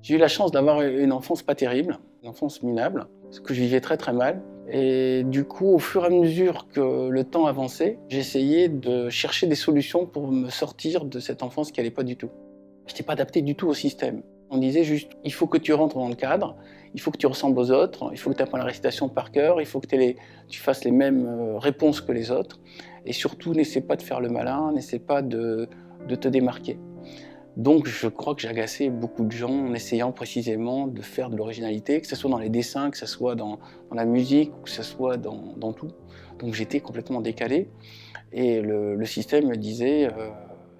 J'ai eu la chance d'avoir une enfance pas terrible, une enfance minable, parce que je vivais très très mal. Et du coup, au fur et à mesure que le temps avançait, j'essayais de chercher des solutions pour me sortir de cette enfance qui allait pas du tout. Je n'étais pas adapté du tout au système. On disait juste, il faut que tu rentres dans le cadre, il faut que tu ressembles aux autres, il faut que tu apprennes la récitation par cœur, il faut que tu fasses les mêmes réponses que les autres. Et surtout, n'essaie pas de faire le malin, n'essaie pas de te démarquer. Donc je crois que j'ai agacé beaucoup de gens en essayant précisément de faire de l'originalité, que ce soit dans les dessins, que ce soit dans la musique, que ce soit dans tout. Donc j'étais complètement décalé et le système me disait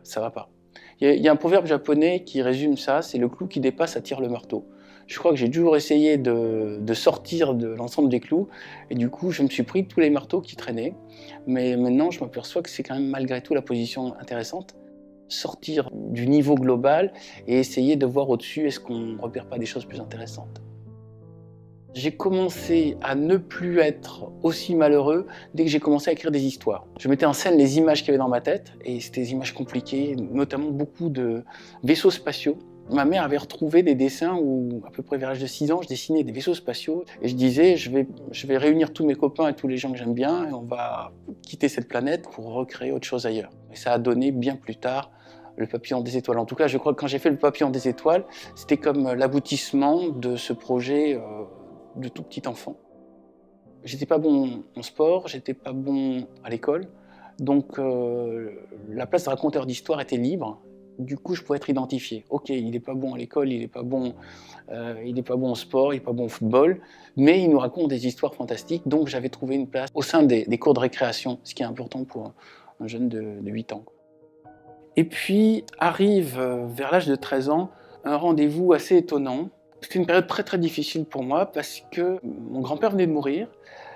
ça va pas. Il y a un proverbe japonais qui résume ça, c'est le clou qui dépasse attire le marteau. Je crois que j'ai toujours essayé de sortir de l'ensemble des clous et du coup je me suis pris tous les marteaux qui traînaient. Mais maintenant je m'aperçois que c'est quand même malgré tout la position intéressante. Sortir du niveau global et essayer de voir au-dessus, est-ce qu'on ne repère pas des choses plus intéressantes. J'ai commencé à ne plus être aussi malheureux dès que j'ai commencé à écrire des histoires. Je mettais en scène les images qu'il y avait dans ma tête, et c'était des images compliquées, notamment beaucoup de vaisseaux spatiaux. Ma mère avait retrouvé des dessins où, à peu près vers l'âge de 6 ans, je dessinais des vaisseaux spatiaux, et je disais, je vais réunir tous mes copains et tous les gens que j'aime bien, et on va quitter cette planète pour recréer autre chose ailleurs. Et ça a donné bien plus tard le papillon des étoiles. En tout cas, je crois que quand j'ai fait le papillon des étoiles, c'était comme l'aboutissement de ce projet de tout petit enfant. J'étais pas bon en sport, j'étais pas bon à l'école, donc la place de raconteur d'histoire était libre. Du coup, je pouvais être identifié. Ok, il n'est pas bon à l'école, il n'est pas bon au sport, il n'est pas bon au football, mais il nous raconte des histoires fantastiques, donc j'avais trouvé une place au sein des cours de récréation, ce qui est important pour un jeune de 8 ans. Et puis arrive, vers l'âge de 13 ans, un rendez-vous assez étonnant. C'était une période très très difficile pour moi parce que mon grand-père venait de mourir,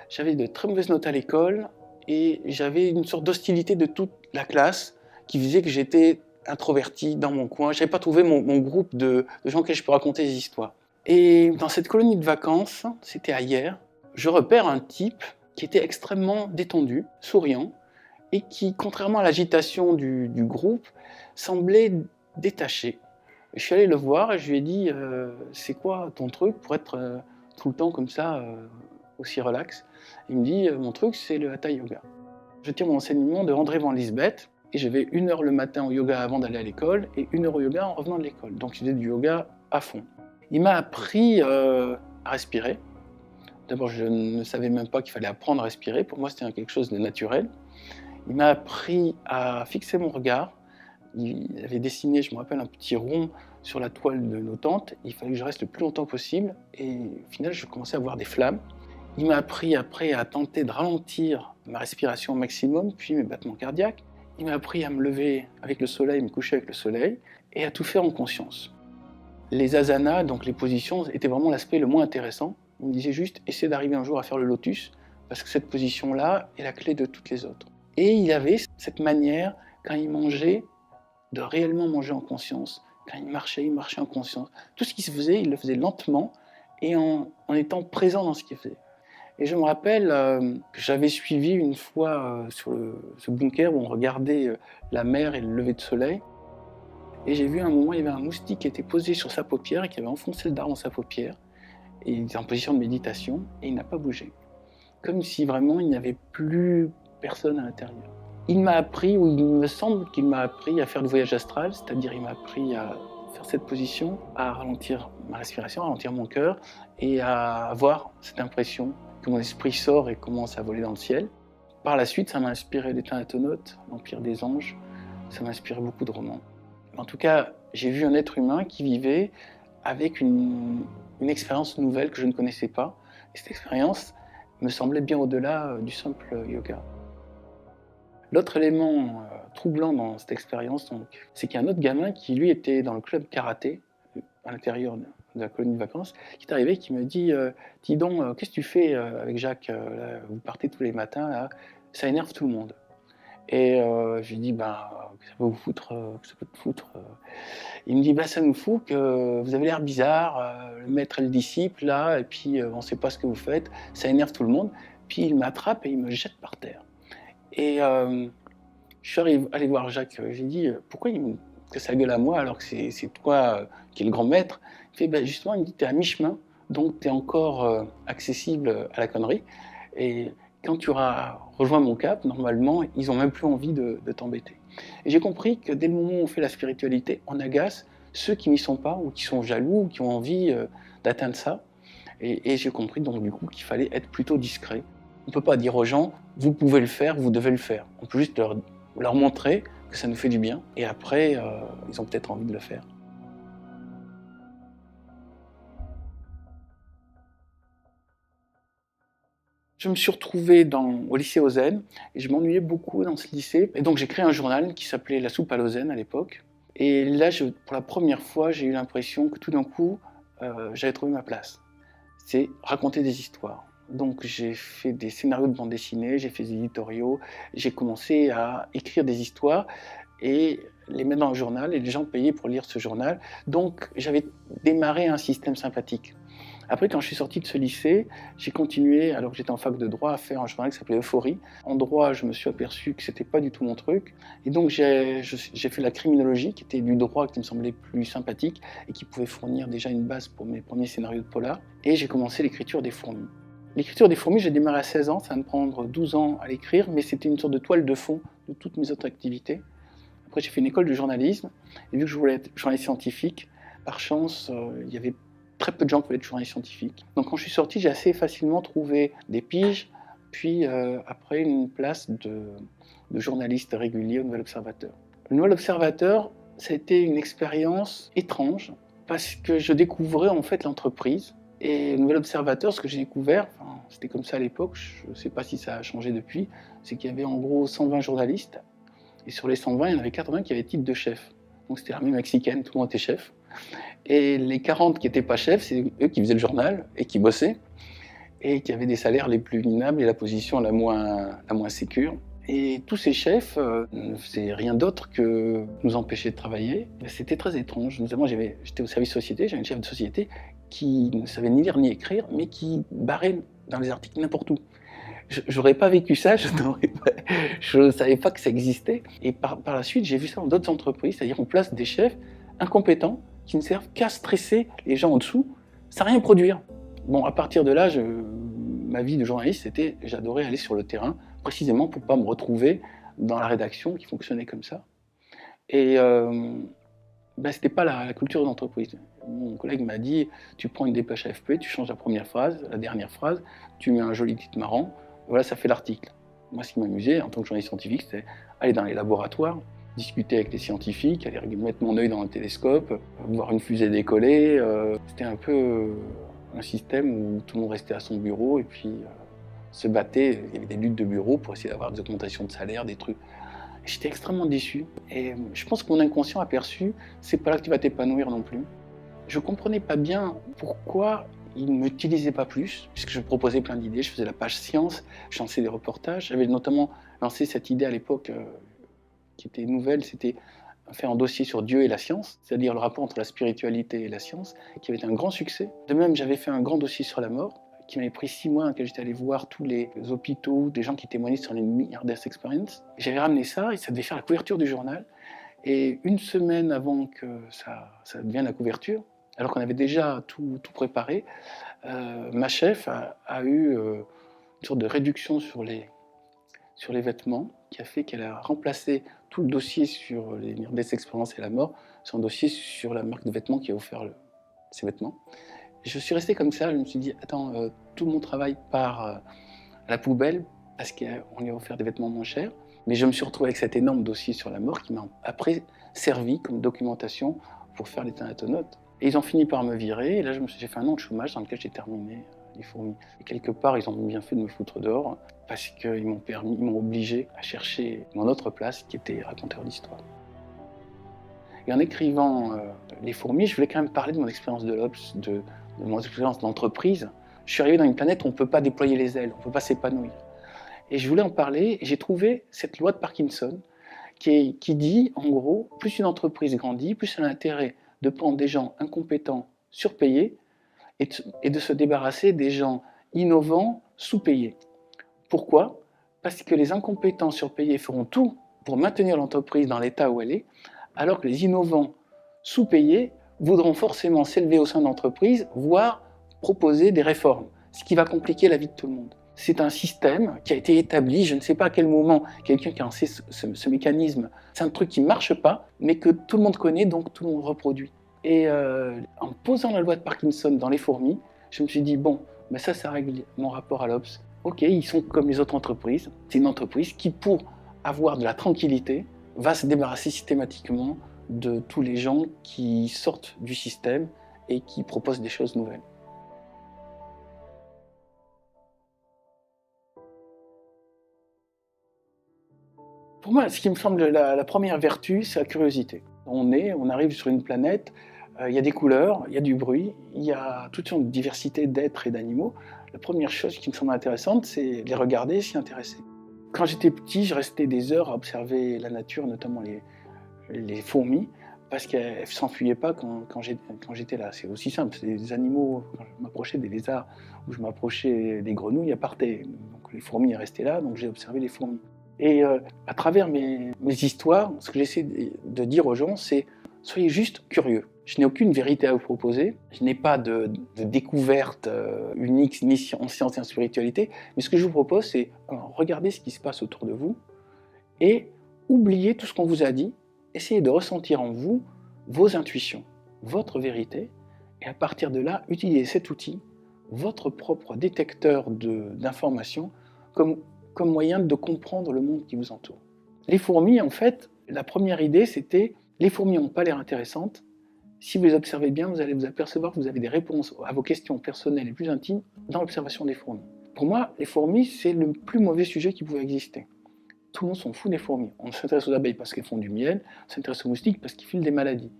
j'avais de très mauvaises notes à l'école et j'avais une sorte d'hostilité de toute la classe qui faisait que j'étais introverti dans mon coin. Je n'avais pas trouvé mon groupe de gens auxquels je peux raconter des histoires. Et dans cette colonie de vacances, c'était à Hyères, je repère un type qui était extrêmement détendu, souriant, et qui, contrairement à l'agitation du groupe, semblait détaché. Je suis allé le voir et je lui ai dit c'est quoi ton truc pour être tout le temps comme ça, aussi relax? Il me dit mon truc c'est le Hatha Yoga. Je tiens mon enseignement de André Van Lisbeth et j'avais 1 heure le matin au yoga avant d'aller à l'école et 1 heure au yoga en revenant de l'école. Donc je faisais du yoga à fond. Il m'a appris à respirer. D'abord je ne savais même pas qu'il fallait apprendre à respirer, pour moi c'était quelque chose de naturel. Il m'a appris à fixer mon regard. Il avait dessiné, je me rappelle, un petit rond sur la toile de nos tentes. Il fallait que je reste le plus longtemps possible. Et au final, je commençais à voir des flammes. Il m'a appris après à tenter de ralentir ma respiration au maximum, puis mes battements cardiaques. Il m'a appris à me lever avec le soleil, me coucher avec le soleil, et à tout faire en conscience. Les asanas, donc les positions, étaient vraiment l'aspect le moins intéressant. Il me disait juste, essaie d'arriver un jour à faire le lotus, parce que cette position-là est la clé de toutes les autres. Et il avait cette manière, quand il mangeait, de réellement manger en conscience. Quand il marchait en conscience. Tout ce qu'il se faisait, il le faisait lentement et en étant présent dans ce qu'il faisait. Et je me rappelle que j'avais suivi une fois sur ce bunker où on regardait la mer et le lever de soleil. Et j'ai vu à un moment, il y avait un moustique qui était posé sur sa paupière et qui avait enfoncé le dard dans sa paupière. Et il était en position de méditation et il n'a pas bougé. Comme si vraiment il n'y avait plus personne à l'intérieur. Il m'a appris, ou il me semble qu'il m'a appris à faire le voyage astral, c'est-à-dire il m'a appris à faire cette position, à ralentir ma respiration, à ralentir mon cœur et à avoir cette impression que mon esprit sort et commence à voler dans le ciel. Par la suite, ça m'a inspiré les Thanatonautes, l'Empire des Anges, ça m'a inspiré beaucoup de romans. En tout cas, j'ai vu un être humain qui vivait avec une expérience nouvelle que je ne connaissais pas. Et cette expérience me semblait bien au-delà du simple yoga. L'autre élément troublant dans cette expérience, c'est qu'il y a un autre gamin qui, lui, était dans le club karaté, à l'intérieur de la colonie de vacances, qui est arrivé et qui me dit « Dis donc, qu'est-ce que tu fais avec Jacques là, vous partez tous les matins, là, ça énerve tout le monde. » Et je lui dis bah, « Ça peut vous foutre, que ça peut te foutre. » Il me dit bah, « Ça nous fout que vous avez l'air bizarre, le maître et le disciple, là, et puis on ne sait pas ce que vous faites, ça énerve tout le monde. » Puis il m'attrape et il me jette par terre. Et je suis allé voir Jacques, j'ai dit pourquoi il que ça gueule à moi alors que c'est toi qui es le grand maître. Il fait, ben justement, il me dit, t'es à mi-chemin, donc t'es encore accessible à la connerie. Et quand tu auras rejoint mon cap, normalement, ils n'ont même plus envie de t'embêter. Et j'ai compris que dès le moment où on fait la spiritualité, on agace ceux qui n'y sont pas, ou qui sont jaloux, ou qui ont envie d'atteindre ça. Et j'ai compris donc du coup qu'il fallait être plutôt discret. On ne peut pas dire aux gens, vous pouvez le faire, vous devez le faire. On peut juste leur montrer que ça nous fait du bien, et après, ils ont peut-être envie de le faire. Je me suis retrouvé au lycée Ozen, et je m'ennuyais beaucoup dans ce lycée. Et donc j'ai créé un journal qui s'appelait La Soupe à l'Ozen à l'époque. Et là, pour la première fois, j'ai eu l'impression que tout d'un coup, j'avais trouvé ma place. C'est raconter des histoires. Donc j'ai fait des scénarios de bande dessinée, j'ai fait des éditoriaux, j'ai commencé à écrire des histoires et les mettre dans le journal, et les gens payaient pour lire ce journal. Donc j'avais démarré un système sympathique. Après, quand je suis sorti de ce lycée, j'ai continué, alors que j'étais en fac de droit, à faire un journal qui s'appelait Euphorie. En droit, je me suis aperçu que c'était pas du tout mon truc. Et donc, j'ai fait la criminologie, qui était du droit qui me semblait plus sympathique et qui pouvait fournir déjà une base pour mes premiers scénarios de polar. Et j'ai commencé l'écriture des fourmis. L'écriture des fourmis, j'ai démarré à 16 ans, ça va me prendre 12 ans à l'écrire, mais c'était une sorte de toile de fond de toutes mes autres activités. Après, j'ai fait une école de journalisme, et vu que je voulais être journaliste scientifique, par chance, il y avait très peu de gens qui voulaient être journalistes scientifiques. Donc quand je suis sorti, j'ai assez facilement trouvé des piges, puis après une place de journaliste régulier au Nouvel Observateur. Le Nouvel Observateur, ça a été une expérience étrange, parce que je découvrais en fait l'entreprise. Et le Nouvel Observateur, ce que j'ai découvert, enfin, c'était comme ça à l'époque, je ne sais pas si ça a changé depuis, c'est qu'il y avait en gros 120 journalistes, et sur les 120, il y en avait 80 qui avaient titre de chef. Donc c'était l'armée mexicaine, tout le monde était chef. Et les 40 qui n'étaient pas chefs, c'est eux qui faisaient le journal et qui bossaient, et qui avaient des salaires les plus minables et la position la moins sécure. Et tous ces chefs ne faisaient rien d'autre que nous empêcher de travailler. C'était très étrange. Notamment, j'étais au service société, j'avais une chef de société qui ne savait ni lire ni écrire, mais qui barrait dans les articles n'importe où. J'aurais pas vécu ça, je ne savais pas que ça existait. Et par la suite, j'ai vu ça dans d'autres entreprises, c'est-à-dire on place des chefs incompétents qui ne servent qu'à stresser les gens en dessous, sans rien produire. Bon, à partir de là, ma vie de journaliste, j'adorais aller sur le terrain, précisément pour ne pas me retrouver dans la rédaction qui fonctionnait comme ça. Et c'était pas la culture d'entreprise. Mon collègue m'a dit, tu prends une dépêche AFP, tu changes la première phrase, la dernière phrase, tu mets un joli titre marrant, voilà, ça fait l'article. Moi, ce qui m'amusait en tant que journaliste scientifique, c'était aller dans les laboratoires, discuter avec les scientifiques, aller mettre mon œil dans le télescope, voir une fusée décoller. C'était un peu un système où tout le monde restait à son bureau et puis se battait. Il y avait des luttes de bureau pour essayer d'avoir des augmentations de salaire, des trucs. J'étais extrêmement déçu. Et je pense que mon inconscient a perçu, c'est pas là que tu vas t'épanouir non plus. Je comprenais pas bien pourquoi il ne m'utilisait pas plus, puisque je proposais plein d'idées. Je faisais la page science, je lançais des reportages. J'avais notamment lancé cette idée à l'époque qui était nouvelle, c'était faire un dossier sur Dieu et la science, c'est-à-dire le rapport entre la spiritualité et la science, qui avait été un grand succès. De même, j'avais fait un grand dossier sur la mort, qui m'avait pris 6 mois, dans lequel j'étais allé voir tous les hôpitaux, des gens qui témoignaient sur les Near Death Experience. J'avais ramené ça, et ça devait faire la couverture du journal. Et une semaine avant que ça devienne la couverture, alors qu'on avait déjà tout préparé, ma chef a eu une sorte de réduction sur les vêtements, qui a fait qu'elle a remplacé tout le dossier sur les Near Death Experience et la mort sur un dossier sur la marque de vêtements qui a offert ces vêtements. Je suis resté comme ça, je me suis dit, attends, tout mon travail part à la poubelle parce qu'on lui a offert des vêtements moins chers. Mais je me suis retrouvé avec cet énorme dossier sur la mort qui m'a après servi comme documentation pour faire les Thanatonautes. Et ils ont fini par me virer, et là j'ai fait un an de chômage dans lequel j'ai terminé les fourmis. Et quelque part, ils ont bien fait de me foutre dehors parce qu'ils m'ont obligé à chercher mon autre place qui était raconteur d'histoire. Et en écrivant les fourmis, je voulais quand même parler de mon expérience de l'Obs, de mon expérience d'entreprise. Je suis arrivé dans une planète où on ne peut pas déployer les ailes, on ne peut pas s'épanouir. Et je voulais en parler, et j'ai trouvé cette loi de Parkinson qui dit, en gros, plus une entreprise grandit, plus elle a intérêt de prendre des gens incompétents, surpayés, et de se débarrasser des gens innovants, sous-payés. Pourquoi ? Parce que les incompétents surpayés feront tout pour maintenir l'entreprise dans l'état où elle est, alors que les innovants sous-payés voudront forcément s'élever au sein de l'entreprise, voire proposer des réformes, ce qui va compliquer la vie de tout le monde. C'est un système qui a été établi, je ne sais pas à quel moment quelqu'un qui a lancé ce mécanisme, c'est un truc qui ne marche pas, mais que tout le monde connaît, donc tout le monde reproduit. Et en posant la loi de Parkinson dans les fourmis, je me suis dit, bon, ben ça règle mon rapport à l'Obs. Ok, ils sont comme les autres entreprises, c'est une entreprise qui, pour avoir de la tranquillité, va se débarrasser systématiquement de tous les gens qui sortent du système et qui proposent des choses nouvelles. Pour moi, ce qui me semble la première vertu, c'est la curiosité. On arrive sur une planète, il y a des couleurs, il y a du bruit, il y a toute une diversité d'êtres et d'animaux. La première chose qui me semble intéressante, c'est les regarder et s'y intéresser. Quand j'étais petit, je restais des heures à observer la nature, notamment les fourmis, parce qu'elles ne s'enfuyaient pas quand j'étais là. C'est aussi simple, c'est des animaux, quand je m'approchais des lézards ou je m'approchais des grenouilles, elles partaient. Donc les fourmis restaient là, donc j'ai observé les fourmis. Et à travers mes histoires, ce que j'essaie de dire aux gens, c'est soyez juste curieux. Je n'ai aucune vérité à vous proposer, je n'ai pas de découverte unique ni en science et en spiritualité, mais ce que je vous propose, c'est regardez ce qui se passe autour de vous et oubliez tout ce qu'on vous a dit, essayez de ressentir en vous vos intuitions, votre vérité, et à partir de là, utilisez cet outil, votre propre détecteur d'informations, comme moyen de comprendre le monde qui vous entoure. Les fourmis, en fait, la première idée, c'était les fourmis n'ont pas l'air intéressantes. Si vous les observez bien, vous allez vous apercevoir que vous avez des réponses à vos questions personnelles les plus intimes dans l'observation des fourmis. Pour moi, les fourmis, c'est le plus mauvais sujet qui pouvait exister. Tout le monde s'en fout des fourmis. On s'intéresse aux abeilles parce qu'elles font du miel, on s'intéresse aux moustiques parce qu'ils filent des maladies.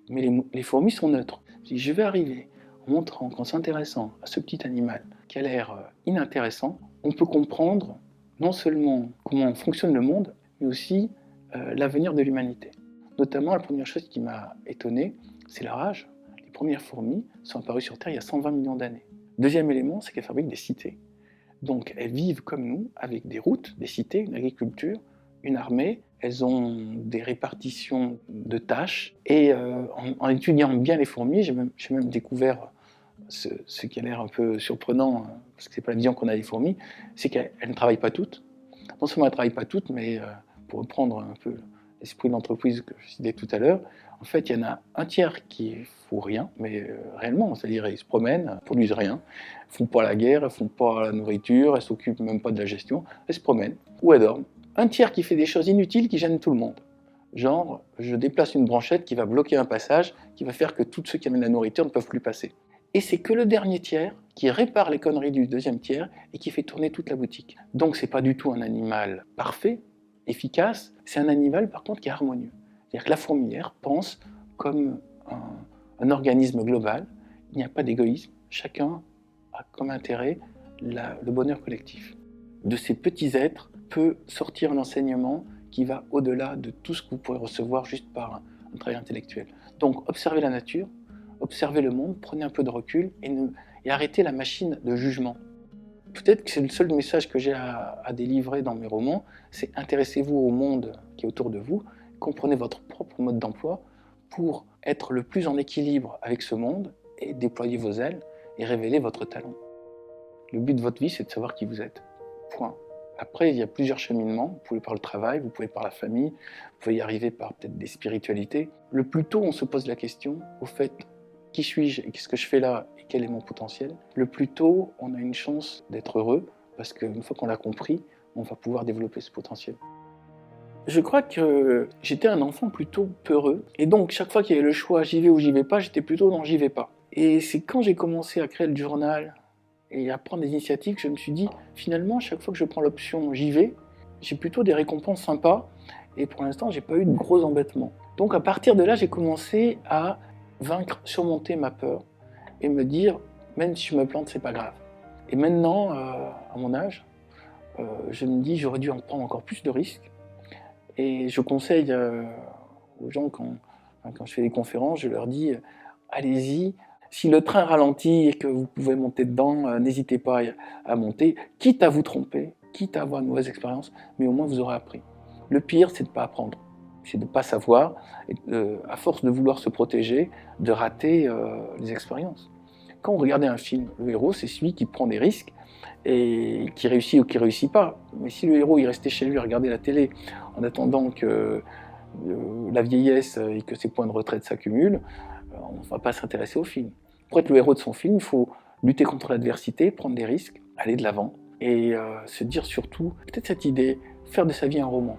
Mais les fourmis sont neutres. Si je vais arriver en montrant qu'en s'intéressant à ce petit animal qui a l'air inintéressant, on peut comprendre non seulement comment fonctionne le monde, mais aussi l'avenir de l'humanité. Notamment, la première chose qui m'a étonné, c'est leur âge. Les premières fourmis sont apparues sur Terre il y a 120 millions d'années. Deuxième élément, c'est qu'elles fabriquent des cités. Donc elles vivent comme nous, avec des routes, des cités, une agriculture, une armée. Elles ont des répartitions de tâches. Et en étudiant bien les fourmis, j'ai même découvert ce qui a l'air un peu surprenant, parce que ce n'est pas la vision qu'on a des fourmis, c'est qu'elles ne travaillent pas toutes. Non seulement elles ne travaillent pas toutes, mais pour reprendre un peu l'esprit de l'entreprise que je citais tout à l'heure, en fait, il y en a un tiers qui ne font rien, mais réellement, c'est-à-dire ils se promènent, ne produisent rien, ne font pas la guerre, ne font pas la nourriture, elles ne s'occupent même pas de la gestion, elles se promènent ou elles dorment. Un tiers qui fait des choses inutiles qui gênent tout le monde. Genre, je déplace une branchette qui va bloquer un passage, qui va faire que tous ceux qui amènent la nourriture ne peuvent plus passer. Et c'est que le dernier tiers qui répare les conneries du deuxième tiers et qui fait tourner toute la boutique. Donc c'est pas du tout un animal parfait, efficace, c'est un animal par contre qui est harmonieux. C'est-à-dire que la fourmilière pense comme un organisme global, il n'y a pas d'égoïsme, chacun a comme intérêt le bonheur collectif. De ces petits êtres peut sortir un enseignement qui va au-delà de tout ce que vous pourrez recevoir juste par un travail intellectuel. Donc observez la nature, observez le monde, prenez un peu de recul et arrêtez la machine de jugement. Peut-être que c'est le seul message que j'ai à délivrer dans mes romans, c'est intéressez-vous au monde qui est autour de vous, comprenez votre propre mode d'emploi pour être le plus en équilibre avec ce monde et déployer vos ailes et révéler votre talent. Le but de votre vie, c'est de savoir qui vous êtes. Point. Après, il y a plusieurs cheminements. Vous pouvez par le travail, vous pouvez par la famille, vous pouvez y arriver par peut-être des spiritualités. Le plus tôt on se pose la question, au fait, qui suis-je et qu'est-ce que je fais là et quel est mon potentiel, le plus tôt on a une chance d'être heureux parce qu'une fois qu'on l'a compris, on va pouvoir développer ce potentiel. Je crois que j'étais un enfant plutôt peureux et donc chaque fois qu'il y avait le choix j'y vais ou j'y vais pas, j'étais plutôt dans j'y vais pas. Et c'est quand j'ai commencé à créer le journal et à prendre des initiatives que je me suis dit finalement chaque fois que je prends l'option j'y vais, j'ai plutôt des récompenses sympas et pour l'instant j'ai pas eu de gros embêtements. Donc à partir de là j'ai commencé à surmonter ma peur et me dire même si je me plante c'est pas grave. Et maintenant à mon âge je me dis j'aurais dû en prendre encore plus de risques et je conseille aux gens quand je fais des conférences je leur dis allez-y, si le train ralentit et que vous pouvez monter dedans n'hésitez pas à monter, quitte à vous tromper, quitte à avoir une mauvaise expérience, mais au moins vous aurez appris. Le pire c'est de ne pas apprendre. c'est de ne pas savoir, et à force de vouloir se protéger, de rater les expériences. Quand on regardait un film, le héros, c'est celui qui prend des risques et qui réussit ou qui ne réussit pas. Mais si le héros il restait chez lui à regarder la télé en attendant que la vieillesse et que ses points de retraite s'accumulent, on ne va pas s'intéresser au film. Pour être le héros de son film, il faut lutter contre l'adversité, prendre des risques, aller de l'avant et se dire surtout, peut-être cette idée, faire de sa vie un roman.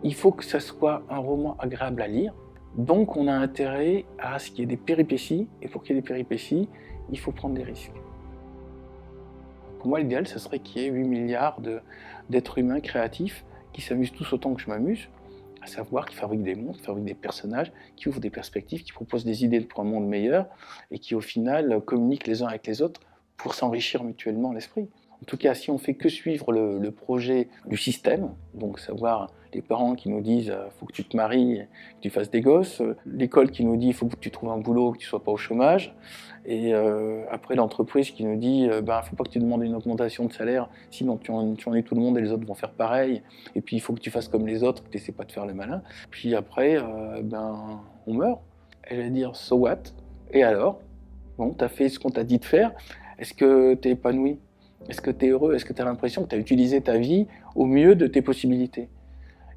Il faut que ça soit un roman agréable à lire, donc on a intérêt à ce qu'il y ait des péripéties, et pour qu'il y ait des péripéties, il faut prendre des risques. Pour moi, l'idéal, ce serait qu'il y ait 8 milliards d'êtres humains créatifs qui s'amusent tous autant que je m'amuse, à savoir qui fabriquent des mondes, qui fabriquent des personnages, qui ouvrent des perspectives, qui proposent des idées pour un monde meilleur, et qui au final communiquent les uns avec les autres pour s'enrichir mutuellement l'esprit. En tout cas, si on fait que suivre le projet du système, donc savoir les parents qui nous disent faut que tu te maries, que tu fasses des gosses, l'école qui nous dit il faut que tu trouves un boulot, que tu ne sois pas au chômage, et après l'entreprise qui nous dit faut pas que tu demandes une augmentation de salaire, sinon tu ennuies tout le monde et les autres vont faire pareil, et puis il faut que tu fasses comme les autres, que tu n'essaies pas de faire le malin. Puis après, on meurt. Et je vais dire so what? Et alors? Bon, tu as fait ce qu'on t'a dit de faire, est-ce que tu es épanoui? Est-ce que tu es heureux? Est-ce que tu as l'impression que tu as utilisé ta vie au mieux de tes possibilités?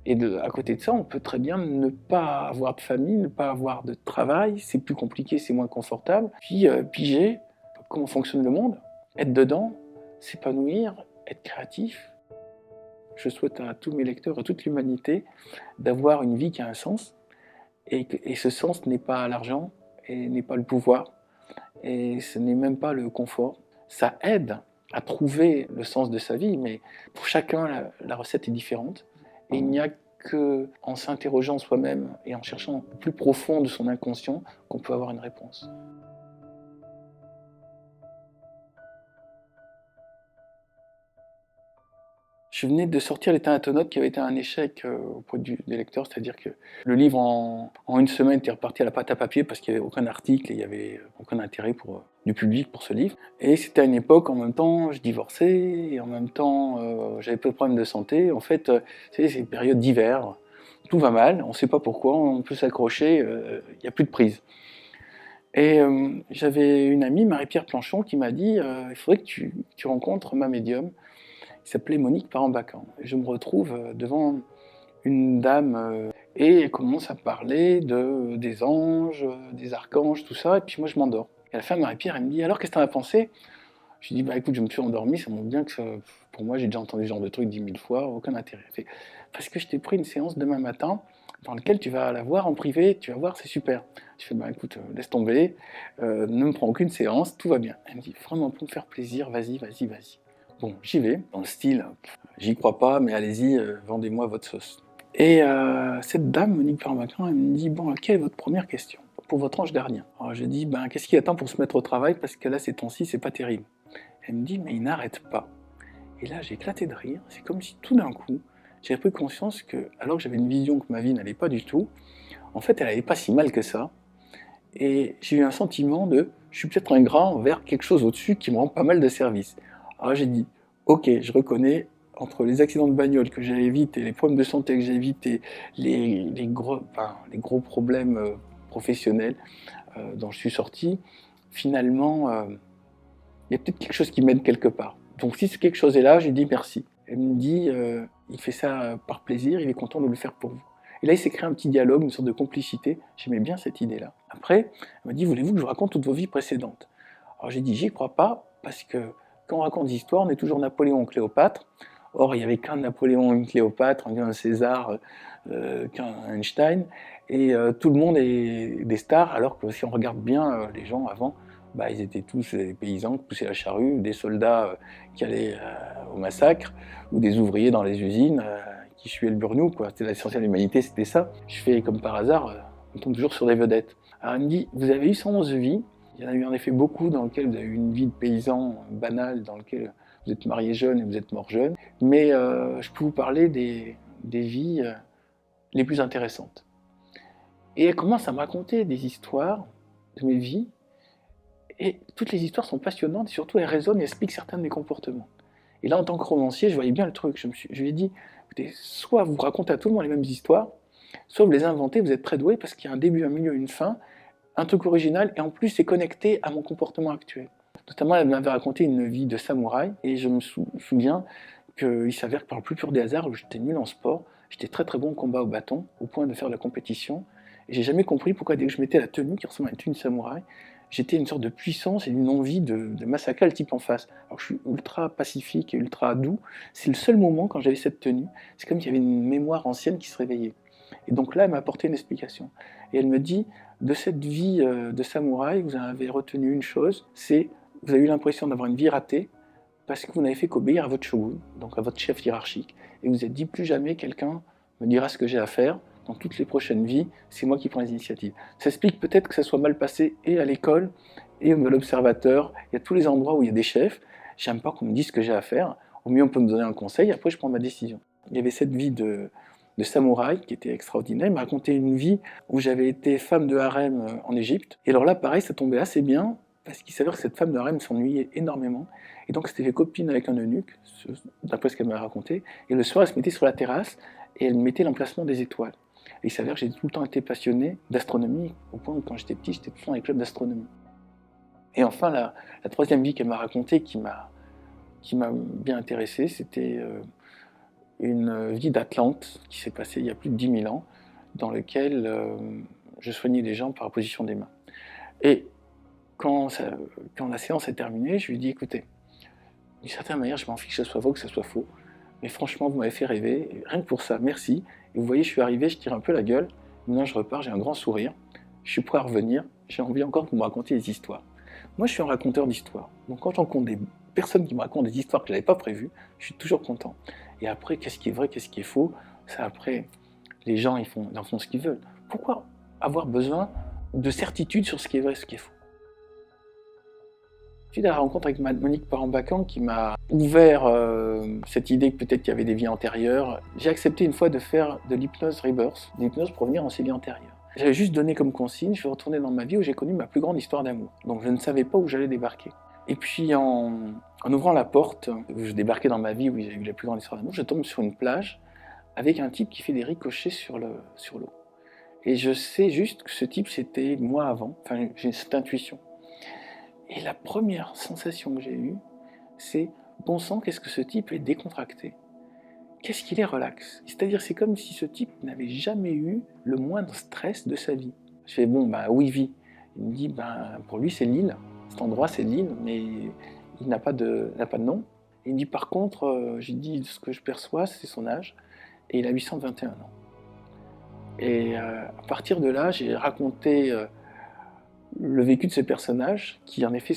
Et à côté de ça, on peut très bien ne pas avoir de famille, ne pas avoir de travail, c'est plus compliqué, c'est moins confortable. Puis piger comment fonctionne le monde, être dedans, s'épanouir, être créatif. Je souhaite à tous mes lecteurs, à toute l'humanité, d'avoir une vie qui a un sens. Et ce sens n'est pas l'argent, et n'est pas le pouvoir, et ce n'est même pas le confort. Ça aide à trouver le sens de sa vie, mais pour chacun, la recette est différente. Et il n'y a qu'en s'interrogeant soi-même et en cherchant au plus profond de son inconscient qu'on peut avoir une réponse. Je venais de sortir Les Thanatonautes qui avait été un échec auprès des lecteurs, c'est-à-dire que le livre en une semaine était reparti à la pâte à papier parce qu'il n'y avait aucun article et il n'y avait aucun intérêt du public pour ce livre. Et c'était à une époque, en même temps, je divorçais et en même temps, j'avais peu de problèmes de santé. En fait, c'est une période d'hiver, tout va mal, on ne sait pas pourquoi, on peut s'accrocher, il n'y a plus de prise. Et j'avais une amie, Marie-Pierre Planchon, qui m'a dit il faudrait que tu rencontres ma médium, qui s'appelait Monique Parent-Bacan. Et je me retrouve devant une dame et elle commence à parler des anges, des archanges, tout ça, et puis moi je m'endors. Et à la fin, Marie-Pierre, elle me dit alors qu'est-ce que t'en as pensé? Je lui dis écoute, je me suis endormi, ça montre bien que pour moi j'ai déjà entendu ce genre de truc 10 000 fois, aucun intérêt. Elle fait, parce que je t'ai pris une séance demain matin dans laquelle tu vas la voir en privé, tu vas voir, c'est super. Je fais écoute, laisse tomber, ne me prends aucune séance, tout va bien. Elle me dit vraiment pour me faire plaisir, vas-y. Bon, j'y vais, dans le style, j'y crois pas, mais allez-y, vendez-moi votre sauce. Et cette dame, Monique Parent-Bacan, elle me dit, bon, quelle est votre première question pour votre ange gardien? Alors je dis, qu'est-ce qui attend pour se mettre au travail, parce que là, ces temps-ci, c'est pas terrible. Elle me dit, mais il n'arrête pas. Et là, j'ai éclaté de rire, c'est comme si tout d'un coup, j'avais pris conscience que, alors que j'avais une vision que ma vie n'allait pas du tout, en fait, elle n'allait pas si mal que ça. Et j'ai eu un sentiment je suis peut-être ingrat envers quelque chose au-dessus qui me rend pas mal de service. Alors j'ai dit, ok, je reconnais, entre les accidents de bagnole que j'ai évités, les problèmes de santé que j'ai évités, les gros problèmes professionnels dont je suis sorti, finalement, il y a peut-être quelque chose qui m'aide quelque part. Donc si quelque chose est là, j'ai dit merci. Elle me dit, il fait ça par plaisir, il est content de le faire pour vous. Et là, il s'est créé un petit dialogue, une sorte de complicité. J'aimais bien cette idée-là. Après, elle m'a dit, voulez-vous que je vous raconte toutes vos vies précédentes? Alors j'ai dit, j'y crois pas, parce que quand on raconte des histoires, on est toujours Napoléon ou Cléopâtre. Or, il n'y avait qu'un Napoléon, une Cléopâtre, qu'un César, qu'un Einstein. Et tout le monde est des stars, alors que si on regarde bien les gens avant, ils étaient tous des paysans qui poussaient la charrue, des soldats qui allaient au massacre, ou des ouvriers dans les usines qui suaient le burnou. C'était l'essentiel de l'humanité, c'était ça. Je fais comme par hasard, on tombe toujours sur des vedettes. Alors elle me dit, vous avez eu 111 vies, il y en a eu en effet beaucoup dans lesquelles vous avez eu une vie de paysan banale, dans laquelle vous êtes marié jeune et vous êtes mort jeune, mais je peux vous parler des vies les plus intéressantes. Et elle commence à me raconter des histoires de mes vies, et toutes les histoires sont passionnantes, et surtout elles résonnent et expliquent certains de mes comportements. Et là, en tant que romancier, je voyais bien le truc. Je lui ai dit, écoutez, soit vous racontez à tout le monde les mêmes histoires, soit vous les inventez, vous êtes très doué parce qu'il y a un début, un milieu, une fin, un truc original, et en plus c'est connecté à mon comportement actuel. Notamment, elle m'avait raconté une vie de samouraï, et je me souviens qu'il s'avère que par le plus pur des hasards, j'étais nul en sport, j'étais très très bon au combat au bâton, au point de faire de la compétition, et j'ai jamais compris pourquoi dès que je mettais la tenue qui ressemble à une tenue de samouraï, j'étais une sorte de puissance et d'une envie de massacrer le type en face. Alors que je suis ultra pacifique et ultra doux, c'est le seul moment quand j'avais cette tenue, c'est comme s'il y avait une mémoire ancienne qui se réveillait. Et donc là, elle m'a apporté une explication. Et elle me dit, de cette vie de samouraï, vous avez retenu une chose, c'est vous avez eu l'impression d'avoir une vie ratée parce que vous n'avez fait qu'obéir à votre shogun, donc à votre chef hiérarchique. Et vous vous êtes dit, plus jamais quelqu'un me dira ce que j'ai à faire. Dans toutes les prochaines vies, c'est moi qui prends les initiatives. Ça explique peut-être que ça soit mal passé et à l'école, et à l'observateur, il y a tous les endroits où il y a des chefs. J'aime pas qu'on me dise ce que j'ai à faire. Au mieux, on peut me donner un conseil, après je prends ma décision. Il y avait cette vie de samouraï qui était extraordinaire. Il m'a raconté une vie où j'avais été femme de harem en Égypte. Et alors là, pareil, ça tombait assez bien, parce qu'il s'avère que cette femme de harem s'ennuyait énormément. Et donc, elle s'était fait copine avec un eunuque, d'après ce qu'elle m'a raconté. Et le soir, elle se mettait sur la terrasse et elle mettait l'emplacement des étoiles. Et il s'avère que j'ai tout le temps été passionné d'astronomie, au point où quand j'étais petit, j'étais tout le temps dans les clubs d'astronomie. Et enfin, la troisième vie qu'elle m'a racontée, qui m'a bien intéressé, c'était une vie d'Atlante qui s'est passée il y a plus de 10 000 ans, dans lequel je soignais les gens par la position des mains. Et quand la séance est terminée, je lui ai dit, écoutez, d'une certaine manière, je m'en fiche que ce soit vrai ou que ce soit faux, mais franchement, vous m'avez fait rêver, et rien que pour ça, merci. Et vous voyez, je suis arrivé, je tire un peu la gueule, maintenant je repars, j'ai un grand sourire, je suis prêt à revenir, j'ai envie encore que vous me racontiez des histoires. Moi, je suis un raconteur d'histoires, donc quand j'en compte des personnes qui me racontent des histoires que je n'avais pas prévues, je suis toujours content. Et après, qu'est-ce qui est vrai, qu'est-ce qui est faux, ça après, les gens ils en font ce qu'ils veulent. Pourquoi avoir besoin de certitude sur ce qui est vrai et ce qui est faux? Suite à la rencontre avec Monique Parent-Bacan qui m'a ouvert cette idée que peut-être qu'il y avait des vies antérieures, j'ai accepté une fois de faire de l'hypnose rebirth, de l'hypnose pour revenir dans ses vies antérieures. J'avais juste donné comme consigne, je vais retourner dans ma vie où j'ai connu ma plus grande histoire d'amour. Donc je ne savais pas où j'allais débarquer. Et puis en ouvrant la porte, où je débarquais dans ma vie où j'ai eu la plus grande histoire d'amour, je tombe sur une plage avec un type qui fait des ricochets sur l'eau. Et je sais juste que ce type c'était moi avant, enfin j'ai cette intuition. Et la première sensation que j'ai eue, c'est bon sang, qu'est-ce que ce type est décontracté. Qu'est-ce qu'il est relax. C'est-à-dire, c'est comme si ce type n'avait jamais eu le moindre stress de sa vie. Je fais bon, bah où il vit? Il me dit, pour lui c'est l'île. Cet endroit c'est l'île, mais il n'a pas de nom. Et il me dit par contre, j'ai dit ce que je perçois, c'est son âge, et il a 821 ans. Et à partir de là, j'ai raconté le vécu de ce personnage, qui en effet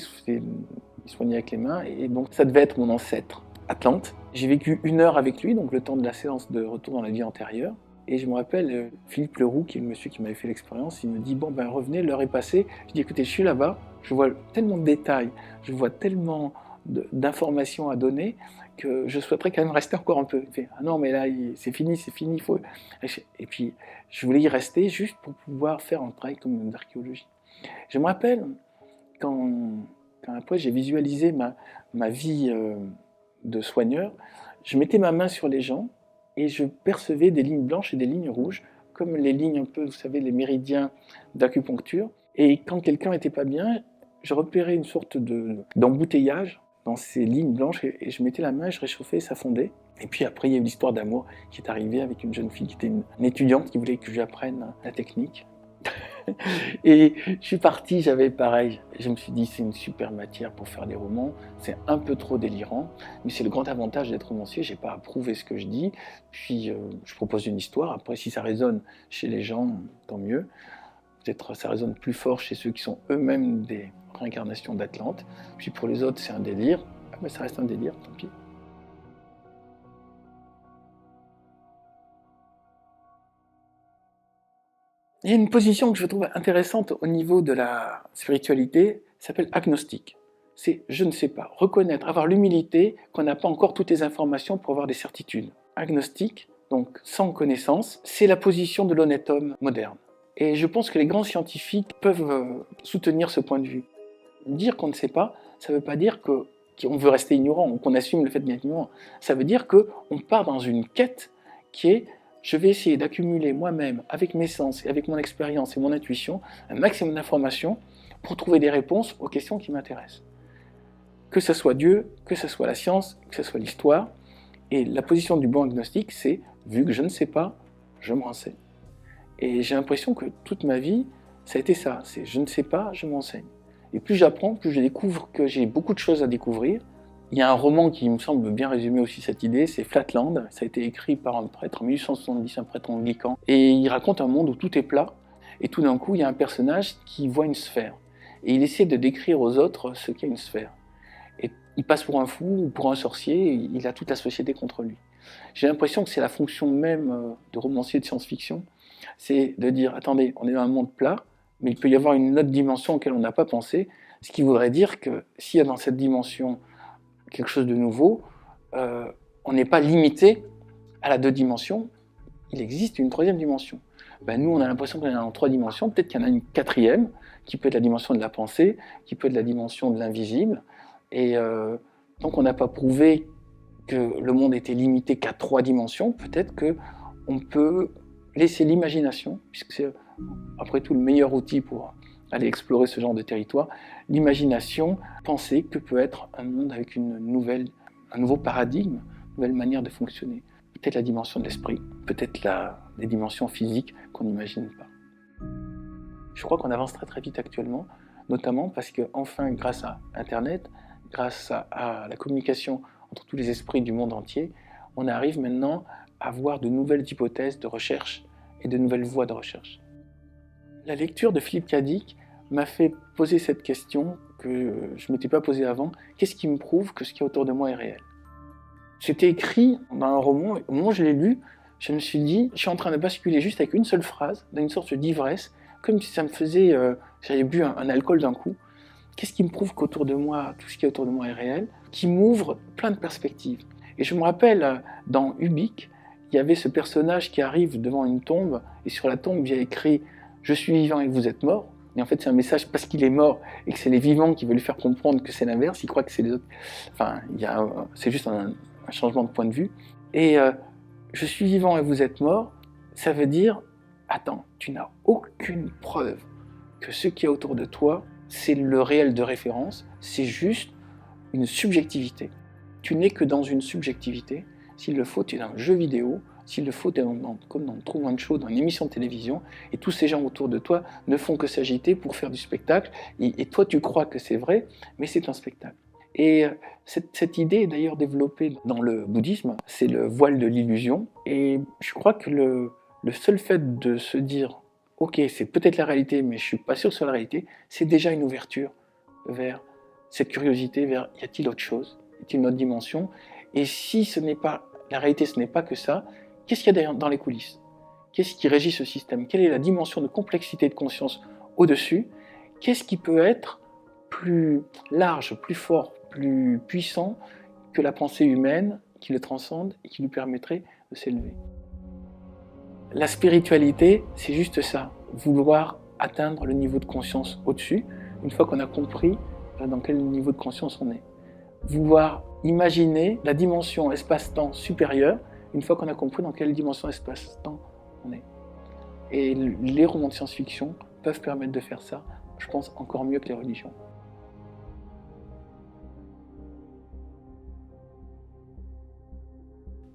soignait avec les mains, et donc ça devait être mon ancêtre, Atlante. J'ai vécu 1 heure avec lui, donc le temps de la séance de retour dans la vie antérieure, et je me rappelle, Philippe Leroux, qui est le monsieur qui m'avait fait l'expérience, il me dit, bon ben revenez, l'heure est passée. Je dis, écoutez, je suis là-bas, je vois tellement de détails, je vois tellement d'informations à donner, que je souhaiterais quand même rester encore un peu. Il fait, ah non mais là, c'est fini, il faut... Et puis, je voulais y rester juste pour pouvoir faire un travail comme d'archéologie. Je me rappelle, quand après j'ai visualisé ma vie de soigneur, je mettais ma main sur les gens et je percevais des lignes blanches et des lignes rouges, comme les lignes un peu, vous savez, les méridiens d'acupuncture. Et quand quelqu'un n'était pas bien, je repérais une sorte d'embouteillage dans ces lignes blanches et je mettais la main, je réchauffais et ça fondait. Et puis après, il y a eu l'histoire d'amour qui est arrivée avec une jeune fille qui était une étudiante qui voulait que j'apprenne la technique. Et je suis parti, j'avais pareil, je me suis dit c'est une super matière pour faire des romans, c'est un peu trop délirant, mais c'est le grand avantage d'être romancier, j'ai pas à prouver ce que je dis, puis je propose une histoire, après si ça résonne chez les gens, tant mieux, peut-être ça résonne plus fort chez ceux qui sont eux-mêmes des réincarnations d'Atlante, puis pour les autres c'est un délire, mais ça reste un délire, tant pis. Il y a une position que je trouve intéressante au niveau de la spiritualité, ça s'appelle agnostique. C'est je ne sais pas, reconnaître, avoir l'humilité qu'on n'a pas encore toutes les informations pour avoir des certitudes. Agnostique, donc sans connaissance, c'est la position de l'honnête homme moderne. Et je pense que les grands scientifiques peuvent soutenir ce point de vue. Dire qu'on ne sait pas, ça ne veut pas dire qu'on veut rester ignorant ou qu'on assume le fait d'être ignorant. Ça veut dire qu'on part dans une quête qui est je vais essayer d'accumuler moi-même, avec mes sens et avec mon expérience et mon intuition, un maximum d'informations pour trouver des réponses aux questions qui m'intéressent. Que ce soit Dieu, que ce soit la science, que ce soit l'histoire. Et la position du bon agnostique, c'est, vu que je ne sais pas, je me renseigne. Et j'ai l'impression que toute ma vie, ça a été ça, c'est je ne sais pas, je m'enseigne. Et plus j'apprends, plus je découvre que j'ai beaucoup de choses à découvrir. Il y a un roman qui me semble bien résumer aussi cette idée, c'est Flatland. Ça a été écrit par un prêtre en 1870, un prêtre anglican. Et il raconte un monde où tout est plat. Et tout d'un coup, il y a un personnage qui voit une sphère. Et il essaie de décrire aux autres ce qu'est une sphère. Et il passe pour un fou ou pour un sorcier, et il a toute la société contre lui. J'ai l'impression que c'est la fonction même de romancier de science-fiction, c'est de dire, attendez, on est dans un monde plat, mais il peut y avoir une autre dimension auquel on n'a pas pensé, ce qui voudrait dire que s'il y a dans cette dimension quelque chose de nouveau, on n'est pas limité à la 2 dimensions, il existe une 3e dimension. Ben nous, on a l'impression qu'on est en 3 dimensions, peut-être qu'il y en a une 4e, qui peut être la dimension de la pensée, qui peut être la dimension de l'invisible, et donc on n'a pas prouvé que le monde était limité qu'à 3 dimensions, peut-être qu'on peut laisser l'imagination, puisque c'est après tout le meilleur outil pour aller explorer ce genre de territoire, l'imagination, penser que peut être un monde avec un nouveau paradigme, une nouvelle manière de fonctionner. Peut-être la dimension de l'esprit, peut-être des dimensions physiques qu'on n'imagine pas. Je crois qu'on avance très très vite actuellement, notamment parce que enfin, grâce à Internet, grâce à la communication entre tous les esprits du monde entier, on arrive maintenant à voir de nouvelles hypothèses de recherche et de nouvelles voies de recherche. La lecture de Philippe Cadic m'a fait poser cette question que je ne m'étais pas posée avant. Qu'est-ce qui me prouve que ce qui est autour de moi est réel? C'était écrit dans un roman, au moment où je l'ai lu, je me suis dit, je suis en train de basculer juste avec une seule phrase, dans une sorte d'ivresse, comme si ça me faisait, j'avais bu un alcool d'un coup. Qu'est-ce qui me prouve qu'autour de moi, tout ce qui est autour de moi est réel, qui m'ouvre plein de perspectives. Et je me rappelle, dans Ubik, il y avait ce personnage qui arrive devant une tombe, et sur la tombe, il y a écrit « Je suis vivant et vous êtes mort ». Et en fait, c'est un message parce qu'il est mort, et que c'est les vivants qui veulent lui faire comprendre que c'est l'inverse, il croit que c'est les autres. Enfin, c'est juste un changement de point de vue. Et je suis vivant et vous êtes mort, ça veut dire, attends, tu n'as aucune preuve que ce qui est autour de toi, c'est le réel de référence, c'est juste une subjectivité. Tu n'es que dans une subjectivité. S'il le faut, tu es dans un jeu vidéo, s'il le faut, tu es comme dans Truman Show, dans une émission de télévision, et tous ces gens autour de toi ne font que s'agiter pour faire du spectacle, et toi tu crois que c'est vrai, mais c'est un spectacle. Et cette idée est d'ailleurs développée dans le bouddhisme, c'est le voile de l'illusion, et je crois que le seul fait de se dire « Ok, c'est peut-être la réalité, mais je ne suis pas sûr que ce soit la réalité », c'est déjà une ouverture vers cette curiosité, vers « y a-t-il autre chose ? Y a-t-il une autre dimension ?» Et si ce n'est pas la réalité, ce n'est pas que ça, qu'est-ce qu'il y a dans les coulisses? Qu'est-ce qui régit ce système? Quelle est la dimension de complexité de conscience au-dessus? Qu'est-ce qui peut être plus large, plus fort, plus puissant que la pensée humaine qui le transcende et qui lui permettrait de s'élever? La spiritualité, c'est juste ça, vouloir atteindre le niveau de conscience au-dessus, une fois qu'on a compris dans quel niveau de conscience on est. Vouloir imaginer la dimension espace-temps supérieure, une fois qu'on a compris dans quelle dimension espace-temps on est. Et les romans de science-fiction peuvent permettre de faire ça, je pense encore mieux que les religions.